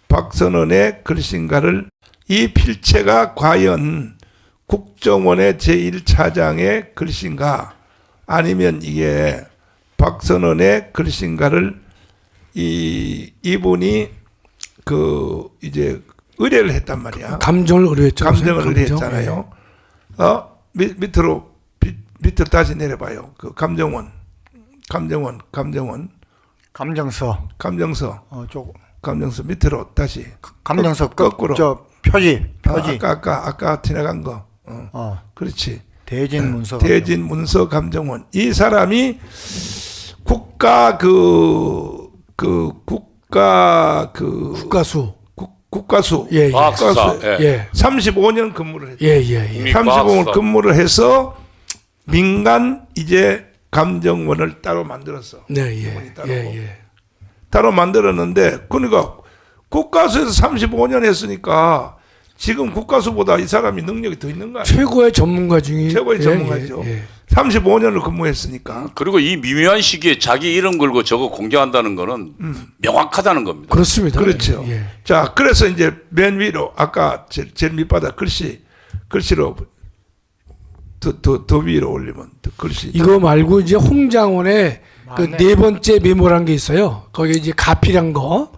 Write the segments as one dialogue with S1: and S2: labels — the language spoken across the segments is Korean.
S1: 박선원의 글씨인가를 이 필체가 과연 국정원의 제1차장의 글씨인가 아니면 이게 박선원의 글씨인가를 이분이 이제 의뢰를 했단 말이야.
S2: 감정을 의뢰했죠.
S1: 감정을 의뢰했잖아요. 밑으로 다시 내려봐요. 그 감정원.
S3: 감정서.
S1: 감정서 밑으로 다시.
S3: 감정서
S1: 거꾸로.
S3: 저 표지.
S1: 아까 지나간 거. 그렇지.
S3: 대진 문서.
S1: 대진 문서 감정원. 이 사람이 국가수.
S2: 예.
S1: 국가수.
S2: 예.
S1: 35년 근무를 했죠.
S2: 예.
S1: 35년 근무를 해서 민간 이제 감정원을 따로 만들었어.
S2: 네,
S1: 따로.
S2: 예.
S1: 따로 만들었는데 그러니까 국가수에서 35년 했으니까 지금 국가수보다 이 사람이 능력이 더 있는 거 아니에요?
S2: 최고의 전문가 중에
S1: 최고의 전문가죠.
S2: 예.
S1: 35년을 근무했으니까.
S4: 그리고 이 미묘한 시기에 자기 이름 걸고 저거 공개한다는 거는 명확하다는 겁니다.
S2: 그렇습니다.
S1: 그렇죠.
S2: 예.
S1: 자, 그래서 이제 맨 위로 아까 제일 밑바닥 글씨로 더 위로 올리면 더 글씨.
S2: 이거 말고 이제 홍장원의 그 네 번째 메모란 게 있어요. 거기에 이제 가필한 거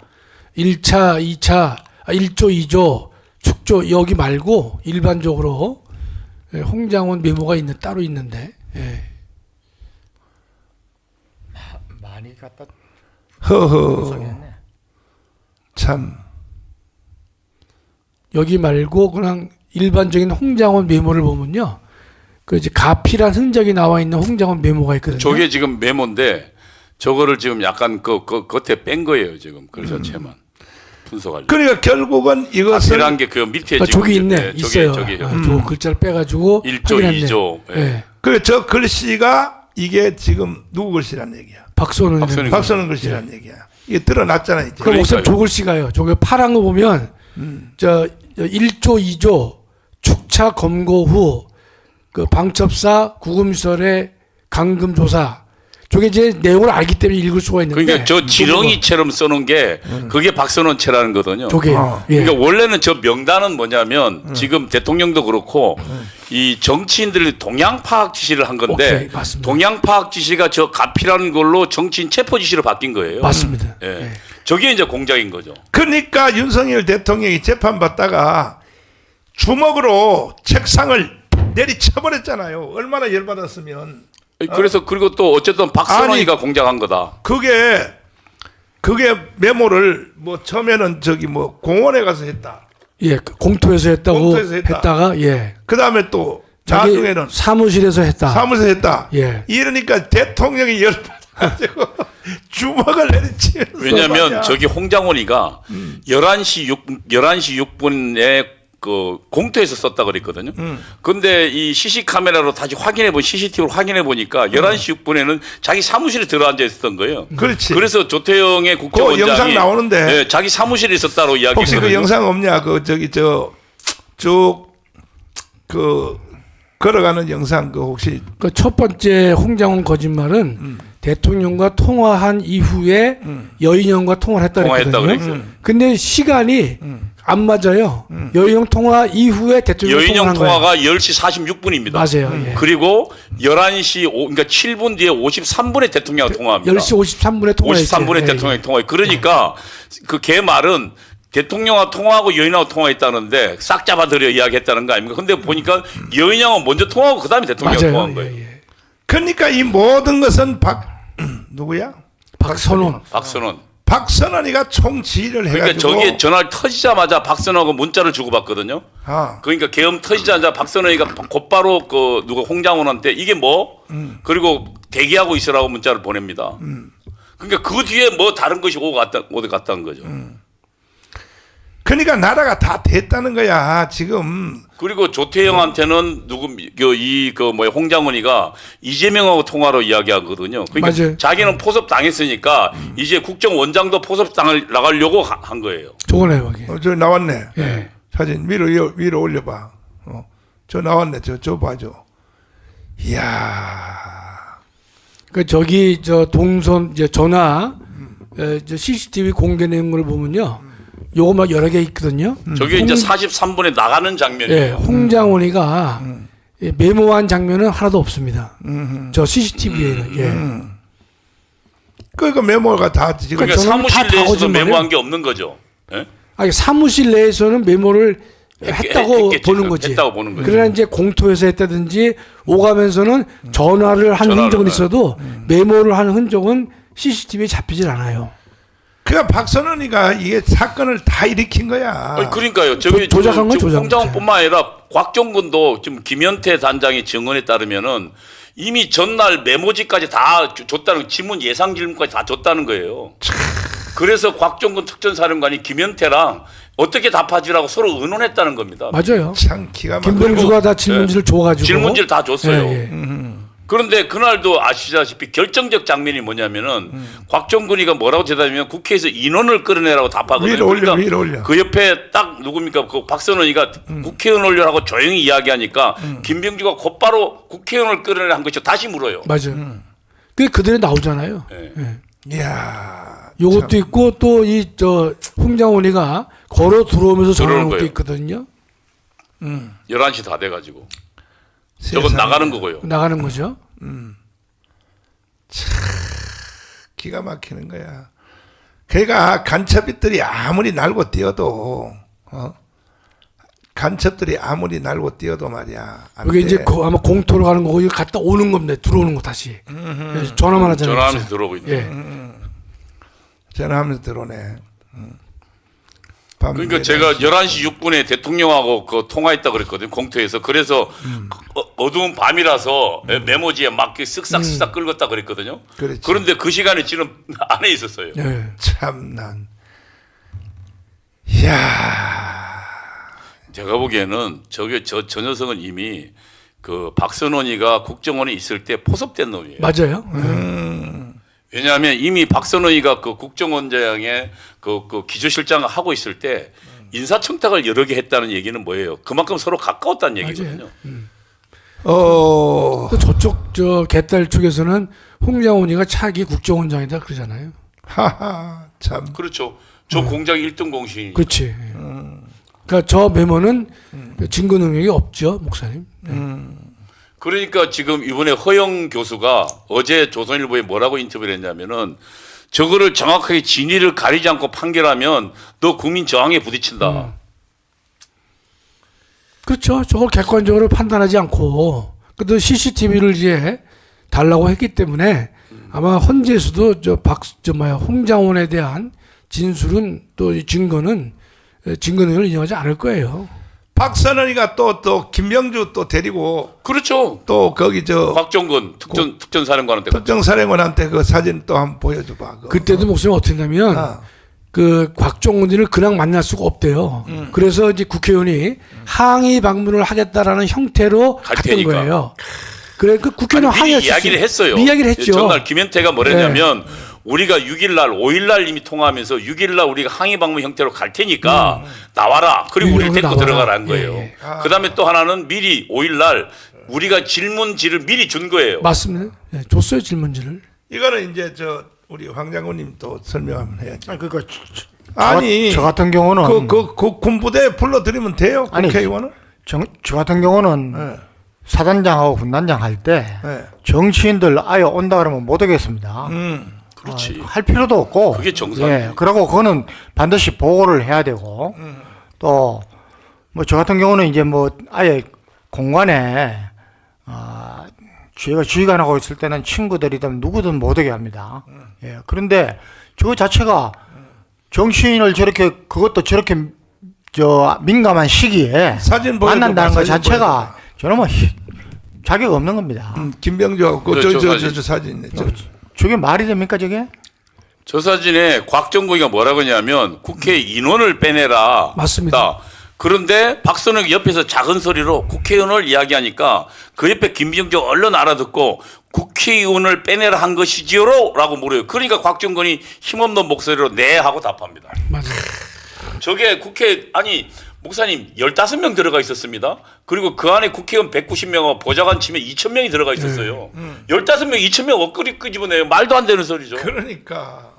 S2: 1차, 2차, 1조, 2조, 축조 여기 말고 일반적으로 홍장원 메모가 따로 있는데. 예.
S3: 많이 갖다
S1: 허허. 참.
S2: 여기 말고 그냥 일반적인 홍장원 메모를 보면요. 그 이제 가필한 흔적이 나와 있는 홍장원 메모가 있거든요.
S4: 저게 지금 메모인데 저거를 지금 약간 그 겉에 뺀 거예요 지금 글 자체만 분석하려고.
S1: 그러니까 결국은 이것은
S4: 가필한 게 그 밑에
S2: 그러니까
S4: 지금
S2: 저기 있네. 있어요.
S4: 저기
S2: 저 글자를 빼가지고
S4: 1조,
S2: 확인했네.
S4: 2조.
S2: 예.
S1: 그 저 글씨가 이게 지금 누구 글씨란 얘기야?
S2: 박선원.
S1: 박선원 글씨란 얘기야. 이게 드러났잖아 이제.
S2: 그럼 우선
S4: 그러니까요.
S2: 저 글씨가요. 저거 파란 거 보면 저 1조, 2조 축차 검거 후 그 방첩사 구금시설의 감금 조사. 저게 이제 내용을 알기 때문에 읽을 수가 있는데.
S4: 그러니까 저 지렁이처럼 써놓은 게 그게 박선원체라는 거거든요.
S2: 저게. 예.
S4: 그러니까 원래는 저 명단은 뭐냐면 지금 대통령도 그렇고 이 정치인들이 동향 파악 지시를 한 건데
S2: 오케이, 맞습니다.
S4: 동향 파악 지시가 저 가필하는 걸로 정치인 체포 지시로 바뀐 거예요.
S2: 맞습니다.
S4: 예.
S2: 예.
S4: 저게 이제 공작인 거죠.
S1: 그러니까 윤석열 대통령이 재판받다가 주먹으로 책상을 내리쳐버렸잖아요. 얼마나 열받았으면.
S4: 그래서 그리고 또 어쨌든 박선원이가 공작한 거다.
S1: 그게 메모를 뭐 처음에는 저기 뭐 공원에 가서 했다.
S2: 예, 공토에서 했다고
S1: 공토에서 했다.
S2: 했다가 예.
S1: 그 다음에 또
S2: 자기
S1: 나중에는
S2: 사무실에서 했다.
S1: 사무실에서 했다.
S2: 예.
S1: 이러니까 대통령이 열받아가지고 주먹을 내리치면서
S4: 왜냐하면
S1: 말이야.
S4: 저기 홍장원이가 11시 6분에 그 공터에서 썼다 그랬거든요. 근데 이 CC 카메라로 다시 CCTV로 확인해 보니까 11시 6분에는 자기 사무실에 들어앉아 있었던 거예요.
S1: 그렇지.
S4: 그래서 조태영의
S1: 그
S4: 국정원장이
S1: 영상 나오는데
S4: 예, 자기 사무실에 있었다고
S1: 혹시
S4: 이야기했거든요.
S1: 그 영상 없냐? 그 저기 쭉 걸어가는 영상 그 혹시
S2: 그 첫 번째 홍장원 거짓말은 대통령과 통화한 이후에 여인형과 통화를 했다
S4: 통화했다
S2: 그랬거든요.
S4: 그랬어요.
S2: 근데 시간이 안 맞아요. 여인형 통화 이후에 대통령
S4: 여인형
S2: 통화한 거예요.
S4: 통화가 10시 46분입니다.
S2: 맞아요. 예.
S4: 그리고 11시 그러니까 7분 뒤에 53분에 대통령과 통화합니다.
S2: 10시 53분에 통화했어요.
S4: 53분에
S2: 예,
S4: 대통령이 통화해. 그러니까 그 걔 말은 대통령하고 통화하고 여인하고 통화했다는데 싹 잡아들여 이야기했다는 거 아닙니까? 근데 보니까 여인하고 먼저 통화하고 그다음에 대통령하고
S2: 맞아요.
S4: 통화한 거예요.
S2: 예.
S1: 그러니까 이 모든 것은 누구야?
S2: 박선원.
S1: 박선원이가 총지휘를
S4: 그러니까
S1: 해가지고
S4: 저게 전화를 터지자마자 박선호하고 문자를 주고받거든요. 그러니까 계엄 터지자마자 박선호가 곧바로 그 누가 홍장원한테 이게 뭐? 그리고 대기하고 있으라고 문자를 보냅니다. 그러니까 그 뒤에 뭐 다른 것이 어디 갔다는 거죠.
S1: 그러니까 나라가 다 됐다는 거야 지금.
S4: 그리고 조태영한테는 홍장원이가 이재명하고 통화로 이야기하거든요. 그러니까
S2: 맞아요.
S4: 자기는 포섭 당했으니까 이제 국정원장도 포섭 당을 나가려고 한 거예요.
S2: 저거네요. 여기.
S1: 저 나왔네.
S2: 예.
S1: 사진 위로 올려봐. 저 나왔네. 저 봐줘. 이야.
S2: 그 저기 저 동선 이제 전화 저 CCTV 공개 내용을 보면요, 요거 막 여러 개 있거든요.
S4: 저게 이제 43분에 나가는 장면이에요.
S2: 예, 홍장원이가 메모한 장면은 하나도 없습니다. 저 CCTV에는. 예.
S1: 그러니까 메모가 다 지금
S4: 그러니까
S2: 저는
S4: 사무실
S2: 다
S4: 내에서도
S2: 거짓말이에요.
S4: 메모한 게 없는 거죠. 예?
S2: 아니, 사무실 내에서는 메모를 했다고
S4: 했겠지,
S2: 보는
S4: 그럼.
S2: 거지.
S4: 했다고 보는 거지.
S2: 그러나 이제 공토에서 했다든지 오가면서는 전화를 한
S4: 전화를
S2: 흔적은
S4: 해요.
S2: 있어도 메모를 한 흔적은 CCTV에 잡히질 않아요.
S1: 그러니까 박선원이가 이게 사건을 다 일으킨 거야.
S4: 아니, 그러니까요. 저기
S2: 조작한 건 조작.
S4: 홍장원뿐만 아니라 곽종근도 지금 김현태 단장의 증언에 따르면은 이미 전날 메모지까지 다 줬다는 지문 예상 질문까지 다 줬다는 거예요. 그래서 곽종근 특전사령관이 김현태랑 어떻게 답하지라고 서로 의논했다는 겁니다.
S2: 맞아요.
S1: 참 기가 막혀.
S2: 김병주가 다 질문지를 줘가지고
S4: 질문지를 다 줬어요.
S2: 예, 예.
S4: 그런데 그날도 아시다시피 결정적 장면이 뭐냐면은 곽정근이가 뭐라고 대답하면 국회에서 인원을 끌어내라고 답하거든요.
S1: 위로 올려,
S4: 그러니까
S1: 위로 올려.
S4: 그 옆에 딱 누굽니까? 그 박선원이가 국회의원 올려라고 조용히 이야기하니까 김병주가 곧바로 국회의원을 끌어내라 한 것이죠. 다시 물어요.
S2: 맞아요. 그게 그대로 나오잖아요.
S4: 예.
S2: 예.
S1: 이야.
S2: 요것도 있고 또 이 저 홍장원이가 걸어 들어오면서 전화하는
S4: 들어오는
S2: 것도
S4: 거예요.
S2: 있거든요.
S4: 11시 다 돼가지고. 저건
S1: 세상에.
S4: 나가는 거고요.
S2: 나가는 거죠.
S1: 기가 막히는 거야. 걔가 간첩들이 아무리 날고 뛰어도 간첩들이 아무리 날고 뛰어도 말이야. 안
S2: 이게
S1: 돼.
S2: 이제 아마 공토로 가는 거고 이거 갔다 오는 겁니다. 들어오는 거 다시. 예, 전화만 하잖아요.
S4: 전화하면서 들어오고 있는.
S2: 예.
S1: 전화하면서 들어오네. 밤
S4: 그러니까
S1: 11시.
S4: 제가 11시 6분에 대통령하고 그 통화했다 그랬거든요. 공터에서. 그래서 어두운 밤이라서 메모지에 막 쓱싹쓱싹 긁었다 그랬거든요.
S1: 그렇지.
S4: 그런데 그 시간에 지금 안에 있었어요.
S2: 예.
S1: 참난. 이야.
S4: 제가 보기에는 저 녀석은 이미 그 박선원이가 국정원에 있을 때 포섭된 놈이에요.
S2: 맞아요.
S4: 왜냐하면 이미 박선원이가 그 국정원장의 그 기조실장을 하고 있을 때 인사청탁을 여러 개 했다는 얘기는 뭐예요? 그만큼 서로 가까웠다는 얘기거든요.
S2: 또 저쪽 저 개딸 쪽에서는 홍장원이가 차기 국정원장이다 그러잖아요.
S1: 하하. 참.
S4: 그렇죠. 저 공장 1등 공신이.
S2: 그렇지. 그러니까 저 메모는 증거 능력이 없죠, 목사님.
S4: 그러니까 지금 이번에 허영 교수가 어제 조선일보에 뭐라고 인터뷰를 했냐면은 저거를 정확하게 진위를 가리지 않고 판결하면 너 국민 저항에 부딪힌다.
S2: 그렇죠. 저걸 객관적으로 판단하지 않고 또 CCTV를 이제 달라고 했기 때문에 아마 헌재에서도 홍장원에 대한 진술은 또 이 증거 능력을 인정하지 않을 거예요.
S1: 박선원이가 또 김병주 또 데리고
S4: 그렇죠.
S1: 또 거기 저
S4: 곽종근 특전사령관한테
S1: 특정사령관한테 그 사진 또 한번 보여줘봐. 그거.
S2: 그때도 목사님 어떻게 했냐면 그 곽종훈이를 그냥 만날 수가 없대요. 그래서 이제 국회의원이 항의 방문을 하겠다라는 형태로
S4: 갈
S2: 갔던
S4: 테니까.
S2: 거예요. 그래 그 국회의원
S4: 미리
S2: 항의했어요.
S4: 이야기를 했어요.
S2: 이야기를 했죠.
S4: 전날 김현태가 뭐랬냐면 우리가 6일날 5일날 이미 통화하면서 6일날 우리가 항의 방문 형태로 갈 테니까 나와라. 그리고 우리를 데리고
S2: 나와라.
S4: 들어가라는 거예요.
S2: 예.
S4: 그다음에 또 하나는 미리 5일날 우리가 질문지를 미리 준 거예요.
S2: 맞습니다. 예, 줬어요 질문지를.
S1: 이거는 이제 저 우리 황 장군님 또 설명 한번 해야지.
S3: 아니 그러니까
S1: 아니
S3: 저 같은 경우는
S1: 그 군부대 불러들이면 돼요.
S3: 아니,
S1: 국회의원은.
S3: 저 같은 경우는
S1: 네.
S3: 사단장하고 군단장 할 때
S1: 네.
S3: 정치인들 아예 온다 그러면 못 오겠습니다.
S4: 그렇지.
S3: 할 필요도 없고.
S4: 그게 정상이에요.
S3: 예, 그리고 그거는 반드시 보고를 해야 되고 또 뭐 저 같은 경우는 이제 뭐 아예 공간에 저희가 주의관하고 있을 때는 친구들이든 누구든 못 오게 합니다. 예, 그런데 저 자체가 정치인을 저렇게 그것도 저렇게 저 민감한 시기에
S1: 사진 보여줘봐,
S3: 만난다는 것
S1: 사진
S3: 자체가
S1: 보여줘봐.
S3: 저는 뭐 자격 없는 겁니다.
S1: 김병주하고
S4: 네,
S1: 저 사진.
S3: 저게 말이 됩니까 저게?
S4: 저 사진에 곽정국이가 뭐라고 하냐면 국회 인원을 빼내라.
S2: 맞습니다.
S4: 그런데 박선영 옆에서 작은 소리로 국회의원을 이야기하니까 그 옆에 김병주 얼른 알아듣고 국회의원을 빼내라 한 것이지요? 라고 물어요. 그러니까 곽정근이 힘없는 목소리로 네 하고 답합니다.
S2: 맞아요.
S4: 저게 국회 아니 목사님 15명 들어가 있었습니다. 그리고 그 안에 국회의원 190명하고 보좌관 치면 2,000명이 들어가 있었어요. 15명 2,000명 엇그리 끄집어내요. 말도 안 되는 소리죠.
S1: 그러니까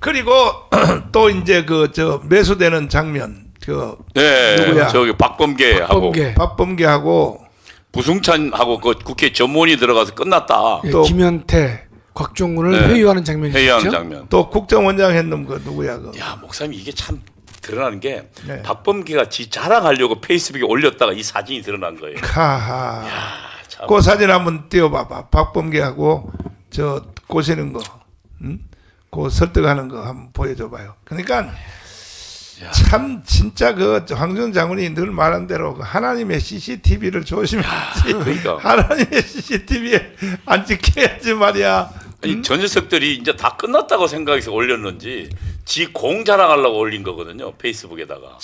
S1: 그리고 또 이제 그 저 매수되는 장면 그
S4: 네,
S1: 누구야?
S4: 저기 박범계하고
S2: 박범계.
S1: 박범계하고
S4: 부승찬하고 그 국회 전문이 들어가서 끝났다.
S2: 예,
S1: 또-
S2: 김현태, 곽종군을
S4: 네.
S2: 회유하는 장면이
S4: 회의하는
S2: 있죠.
S4: 장면.
S1: 또 국정원장 했는 그 누구야 그
S4: 야, 목사님 이게 참 드러나는 게
S1: 네.
S4: 박범계가 지 자랑하려고 페이스북에 올렸다가 이 사진이 드러난 거예요.
S1: 하하.
S4: 참.
S1: 그 사진 한번 띄워봐봐. 박범계하고 저 꼬시는 거, 그 설득하는 거 한번 보여줘봐요. 그러니까 참 진짜 그 황교안 장군이 늘 말한 대로 그 하나님의 CCTV를 조심해야지.
S4: 그러니까.
S1: 하나님의 CCTV에 안 찍혀야지 말이야.
S4: 아니, 저 녀석들이 이제 다 끝났다고 생각해서 올렸는지 지 공 자랑하려고 올린 거거든요. 페이스북에다가.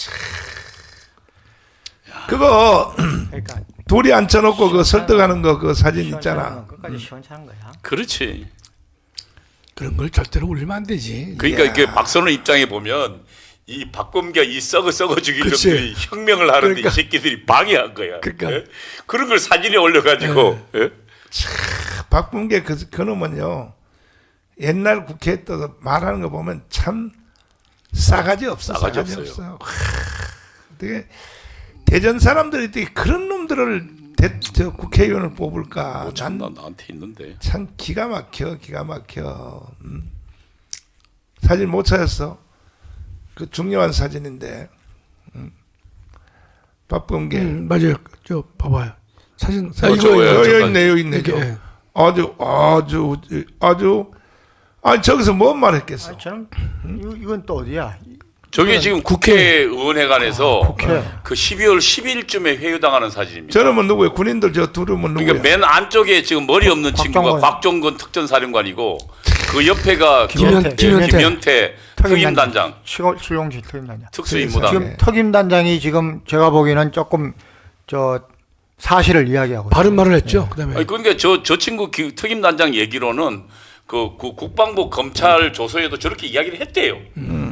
S1: 그거
S3: 그러니까
S1: 둘이 앉혀놓고 그 설득하는 거 그 사진 있잖아.
S3: 시원찮은 건 끝까지 시원찮은 거야.
S4: 그렇지.
S2: 그런 걸 절대로 올리면 안 되지.
S4: 그러니까 이게 박선호 입장에 보면 이 박범계가 이 썩어 죽인
S2: 그치.
S4: 놈들이 혁명을 하는데
S2: 그러니까.
S4: 이 새끼들이 방해한 거야.
S2: 그러니까.
S4: 예? 그런 걸 사진에 올려가지고 예?
S1: 박범계 그 놈은요 옛날 국회에 또 말하는 거 보면 참 싸가지 없어.
S4: 싸가지
S1: 싸가지
S4: 없어요.
S1: 없어요. 어떻게 대전 사람들이 어떻게 그런 놈들을 저 국회의원을 뽑을까?
S4: 뭐 참
S1: 난
S4: 나한테 있는데.
S1: 참 기가 막혀. 사진 못 찾았어. 그 중요한 사진인데. 박범계.
S2: 맞아요. 저 봐봐요. 사진.
S4: 저거예요.
S1: 여기 있네, 여기 있네.
S2: 이렇게, 예.
S1: 아주. 아니 저기서 뭔 말 했겠어?
S3: 아, 저는 이건 또 어디야?
S4: 저게 지금 국회의원회관에서
S3: 국회.
S4: 그 12월 10일쯤에 회유당하는 사진입니다.
S1: 저놈은 누구예요? 군인들 저 둘은 누구예요?
S4: 그러니까 맨 안쪽에 지금 머리 없는 친구가
S3: 곽정건.
S4: 곽종건 특전사령관이고 그 옆에가
S2: 김현태.
S4: 김현태 특임단장
S3: 실용실 특임단장.
S4: 특수임무단.
S3: 지금 특임단장이 지금 제가 보기에는 조금 저 사실을 이야기하고
S2: 바른 말을 했죠. 그다음에
S4: 아니, 그러니까 저 친구 특임단장 얘기로는 그 국방부 검찰 조서에도 저렇게 이야기를 했대요.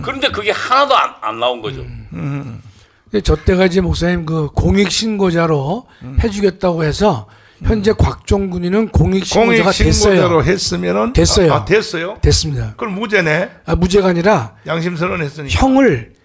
S4: 그런데 그게 하나도 안 나온 거죠.
S2: 근데 저 때가 이제 목사님 그 공익 신고자로 해주겠다고 해서 현재 곽종군이는 공익 신고자가
S1: 공익신고자로
S2: 됐어요.
S1: 했으면은
S2: 됐어요.
S1: 됐어요?
S2: 됐습니다.
S1: 그럼 무죄네.
S2: 무죄가 아니라
S1: 양심선언 했으니까.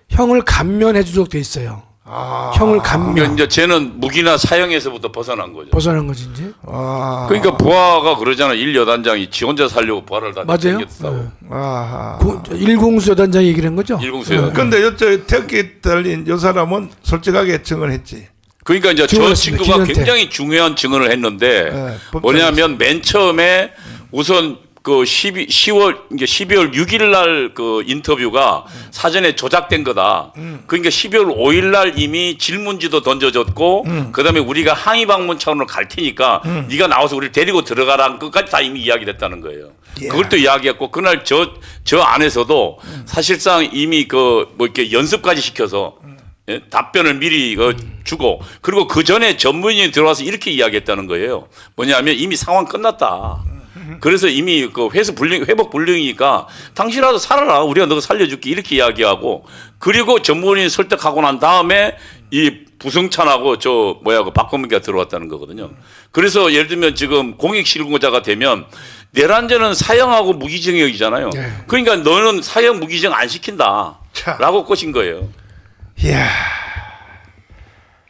S2: 형을 감면해 주도록 돼 있어요. 형을
S4: 그러니까
S2: 감면
S4: 이제 쟤는 무기나 사형에서부터 벗어난 거죠.
S2: 벗어난 거지 이제.
S4: 그러니까 부하가 그러잖아. 1여단장이 지 혼자 살려고 부하를 다
S2: 맞아요.
S4: 챙겼다고.
S1: 아하.
S2: 일공수 여단장 얘기를 한 거죠.
S4: 일공수여단.
S1: 근데 여쪽 태극기 달린 요 사람은 솔직하게 증언했지.
S4: 그러니까 이제 저
S2: 증언했습니다.
S4: 친구가
S2: 김현태.
S4: 굉장히 중요한 증언을 했는데
S1: 네,
S4: 뭐냐면 맨 처음에 우선 그 12월 6일 날 그 인터뷰가 사전에 조작된 거다. 그러니까 12월 5일 날 이미 질문지도 던져졌고 그다음에 우리가 항의 방문 차원으로 갈 테니까 네가 나와서 우리를 데리고 들어가라는 것까지 다 이미 이야기를 했다는 거예요. 그걸 또 이야기했고 그날 저 안에서도 사실상 이미 그 뭐 이렇게 연습까지 시켜서 예? 답변을 미리 주고 그리고 그 전에 전문인이 들어와서 이렇게 이야기했다는 거예요. 뭐냐면 이미 상황 끝났다. 그래서 이미 그 회복 불능이니까 당신이라도 살아라. 우리가 너 살려줄게. 이렇게 이야기하고 그리고 전문인이 설득하고 난 다음에 이 부승찬하고 그 박범계가 들어왔다는 거거든요. 그래서 예를 들면 지금 공익신고자가 되면 내란죄는 사형하고 무기징역이잖아요.
S2: 네.
S4: 그러니까 너는 사형 무기징역 안 시킨다.
S1: 자.
S4: 라고 꼬신 거예요.
S1: 이야.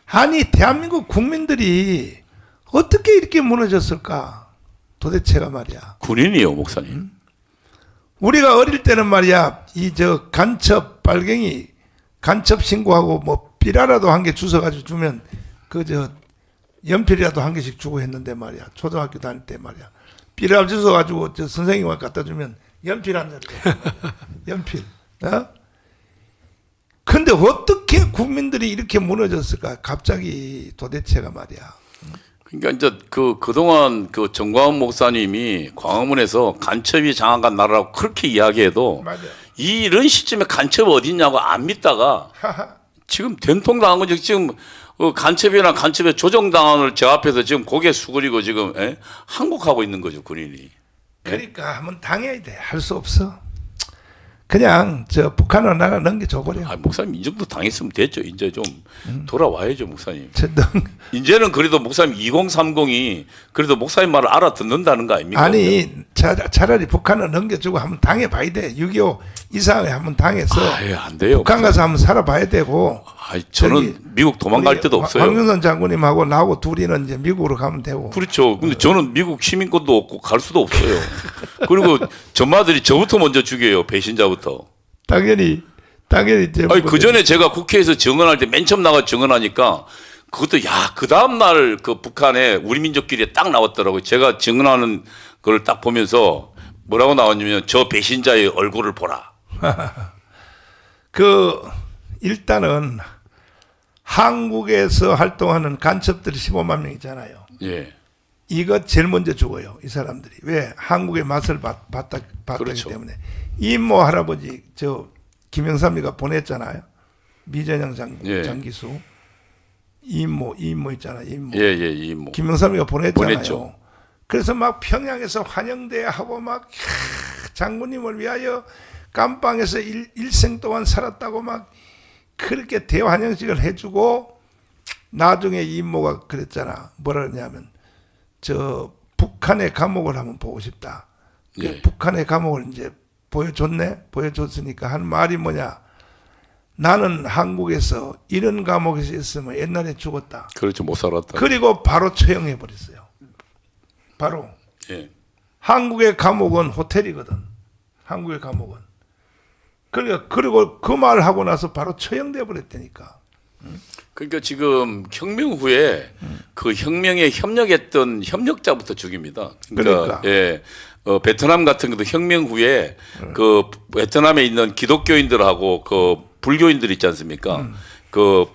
S1: 아니 대한민국 국민들이 어떻게 이렇게 무너졌을까? 도대체가 말이야.
S4: 군인이요, 목사님.
S1: 우리가 어릴 때는 말이야 이 저 간첩 빨갱이 간첩 신고하고 뭐 삐라라도 한 개 주워가지고 주면 그 저 연필이라도 한 개씩 주고 했는데 말이야 초등학교 다닐 때 말이야 삐라 주워가지고 저 선생님한테 갖다 주면 연필 한 자리 연필 근데 어떻게 국민들이 이렇게 무너졌을까 갑자기 도대체가 말이야.
S4: 그러니까 이제 그동안 그 정광훈 목사님이 광화문에서 간첩이 장악한 나라라고 그렇게 이야기해도
S1: 맞아.
S4: 이런 시점에 간첩 어딨냐고 안 믿다가 지금 된통당한 거죠. 지금 간첩이나 간첩의 조정당원을 저 앞에서 지금 고개 숙이고 지금 항복하고 있는 거죠, 군인이.
S1: 그러니까 한번 당해야 돼. 할 수 없어. 그냥 저 북한으로 나라 넘겨줘버려.
S4: 아, 목사님 이 정도 당했으면 됐죠. 이제 좀 돌아와야죠, 목사님.
S1: 저등
S4: 이제는 그래도 목사님 2030이 그래도 목사님 말을 알아듣는다는 거 아닙니까?
S1: 아니 차라리 북한을 넘겨주고 한번 당해봐야 돼. 6.25 이상에 한번 당해서
S4: 아예 안 돼요.
S1: 북한 가서 한번 살아봐야 되고.
S4: 아이, 저는
S1: 저기
S4: 미국 도망갈
S1: 우리
S4: 데도 없어요.
S1: 황윤선 장군님하고 나하고 둘이는 이제 미국으로 가면 되고.
S4: 그렇죠. 근데 저는 미국 시민권도 없고 갈 수도 없어요. 그리고 전마들이 저부터 먼저 죽여요. 배신자부터.
S1: 당연히 이제
S4: 아니, 그 전에 제가 국회에서 증언할 때 맨 처음 나가 증언하니까 그것도 그 다음 날 그 북한에 우리 민족끼리 딱 나왔더라고요. 제가 증언하는 걸 딱 보면서 뭐라고 나왔냐면 저 배신자의 얼굴을 보라.
S1: 일단은 한국에서 활동하는 간첩들이 15만 명이잖아요.
S4: 예.
S1: 이거 제일 먼저 죽어요. 이 사람들이. 왜? 한국의 맛을 봤다기
S4: 그렇죠.
S1: 때문에. 이모 할아버지 저 김영삼이가 보냈잖아요. 미전영
S4: 예.
S1: 장기수. 이모 있잖아요. 이모.
S4: 예, 이모.
S1: 김영삼이가 보냈잖아요.
S4: 보냈죠.
S1: 그래서 막 평양에서 환영대 하고 막 장군님을 위하여 감방에서 일생 동안 살았다고 막 그렇게 대환영식을 해주고 나중에 이모가 그랬잖아. 뭐라 그러냐면 저 북한의 감옥을 한번 보고 싶다.
S4: 예.
S1: 북한의 감옥을 이제 보여줬으니까 한 말이 뭐냐. 나는 한국에서 이런 감옥에서 있으면 옛날에 죽었다.
S4: 그렇죠. 못 살았다.
S1: 그리고 바로 처형해 버렸어요. 바로.
S4: 예.
S1: 한국의 감옥은 호텔이거든. 한국의 감옥은. 그러니까 그리고 그 말을 하고 나서 바로 처형돼 버렸다니까.
S4: 그러니까 지금 혁명 후에 그 혁명에 협력했던 협력자부터 죽입니다.
S1: 그러니까.
S4: 예. 베트남 같은 것도 혁명 후에 그 베트남에 있는 기독교인들하고 그 불교인들 있지 않습니까? 그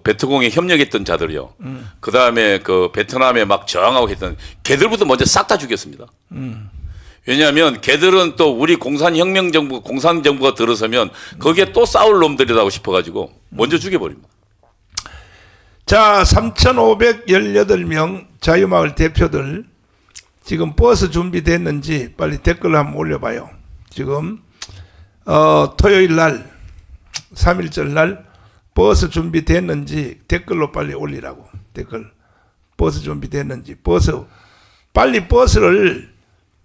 S4: 베트공에 협력했던 자들이요. 그 다음에 그 베트남에 막 저항하고 했던 걔들부터 먼저 싹 다 죽였습니다. 왜냐하면 걔들은 또 우리 공산정부가 들어서면 거기에 또 싸울 놈들이라고 싶어가지고 먼저 죽여버립니다.
S1: 자, 3,518명 자유마을 대표들 지금 버스 준비됐는지 빨리 댓글 한번 올려봐요. 지금 토요일 날 3.1절 날 버스 준비됐는지 댓글로 빨리 올리라고. 댓글. 버스 준비됐는지. 빨리 버스를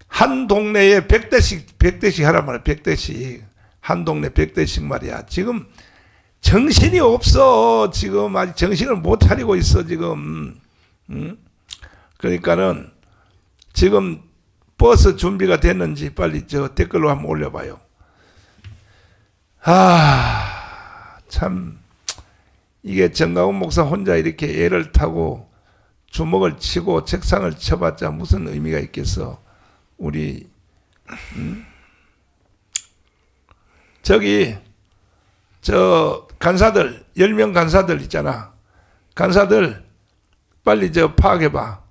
S1: 한 동네에 100대씩 하란 말이야. 100대씩. 한 동네 100대씩 말이야. 지금 정신이 없어. 지금 아직 정신을 못 차리고 있어. 지금. 그러니까는 지금 버스 준비가 됐는지 빨리 저 댓글로 한번 올려봐요. 참 이게 정가훈 목사 혼자 이렇게 애를 타고 주먹을 치고 책상을 쳐봤자 무슨 의미가 있겠어. 우리 저기 저 간사들 10명 간사들 있잖아. 간사들 빨리 저 파악해봐.